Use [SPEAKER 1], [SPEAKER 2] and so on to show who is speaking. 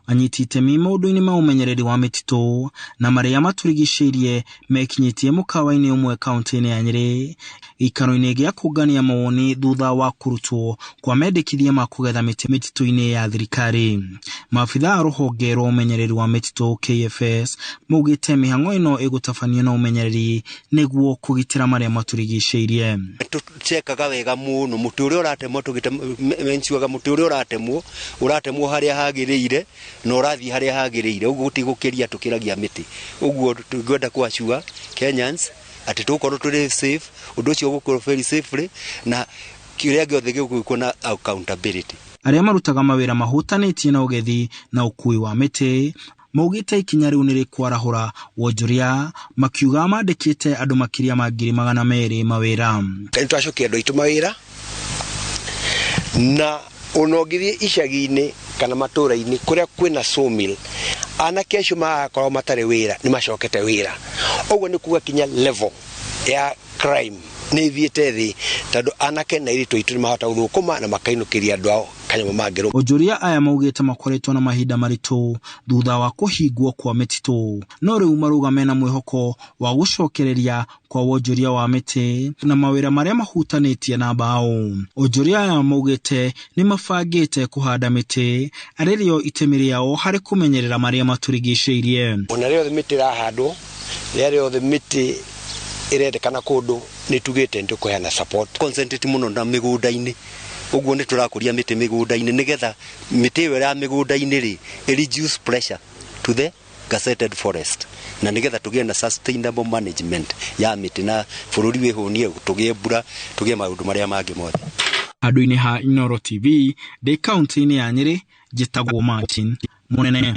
[SPEAKER 1] anyiti itemi maũndũ-inĩ ma ũmenyereri wa mĩtitũ na marĩa matũrigicĩirie mekinyitie mũkawa-inĩ ũmwe kaunti-inĩ ya Nyeri gĩikaro-inĩ gĩa kũngania mawoni thutha wa kũrutwo kwa mendekithia ma kũgetha mĩtĩ mĩtitũ-inĩ ya thirikari. Maabitha a rũhonge rwa ũmenyereri wa mĩtitũ KFS maugĩte mĩhang'o ĩno ĩgũtabanio na ũmenyereri nĩguo kũgitĩra marĩa matũrigicĩirie.
[SPEAKER 2] Tũcekaga wega mũno mũtĩ ũrĩa ũratemwo tũgĩtemencuaga mũtĩ ũrĩa ũratemwo harĩa hagĩrĩire na ũrathiĩ harĩa hagĩrĩire, ũguo gũtigũkĩria tũkĩragia mĩtĩ. Ũguo tũngĩenda kuassure Kenyans atĩ tũkorwo tũrĩ safe, ũndũ ũcio ũgũkorwo very safely na kĩrĩa gĩothe gĩgũkorwo na accountability.
[SPEAKER 1] Arĩa marutaga mawĩra mahutanĩtie na ũgethi na ũkui wa mĩtĩ maugĩte ikinya rĩu nĩ rĩkwarahũra wonjoria, makiuga mandĩkĩte andũ makĩria ma 200,000 mawĩra.
[SPEAKER 3] Nĩtwacokia andũ aitũ mawĩra na ũnongithie icagi-inĩ kana matũra-inĩ kũrĩa kwĩna sawmill, anake acio magakorwo matarĩ wĩra nĩ macokete wĩra. Ũguo nĩ kuga kinya level ya crime nĩ thiĩte thĩ tondũ anake na airĩtu aitũ nĩ mahota gũthũkũma na makainũkĩria andũ ao kanyamũ mangĩrũma.
[SPEAKER 1] Onjoria aya maugĩte makoretwo na mahinda maritũ thutha wa kũhingwo kwa mĩtitũ, no rĩu marauga mena mwĩhoko wa gũcokereria kwa wonjoria wa mĩtĩ na mawĩra marĩa mahutanĩtie na mbaũ. Onjoria aya maugĩte nĩ mabangĩte kũhanda mĩtĩ arĩ rĩo itemi rĩao harĩ kũmenyerera marĩa matũrigicĩirie.
[SPEAKER 3] Ona rĩothe mĩtĩ ĩrahandwo, rĩrĩa rĩothe mĩtĩ ĩrendekana kũndũ nĩ tugĩte nĩ tũkũheana support.
[SPEAKER 2] Concentrate mũno na mĩgũnda-inĩ, ũguo nĩ tũrakũria mĩtĩ mĩgũnda-inĩ nĩgetha mĩtĩ ĩyo ya mĩgũnda-inĩ rĩ reduce pressure to the gazetted forest na nĩgetha tũgĩe na sustainable management ya mĩtĩ na bũrũri wĩhũnie, tũgĩe mbura, tũgĩe maũndũ marĩa mangĩ mothe.
[SPEAKER 1] Andũ-inĩ ha Inooro TV ndĩ kaunti-inĩ ya Nyeri njĩtagwo Martin Mũnene.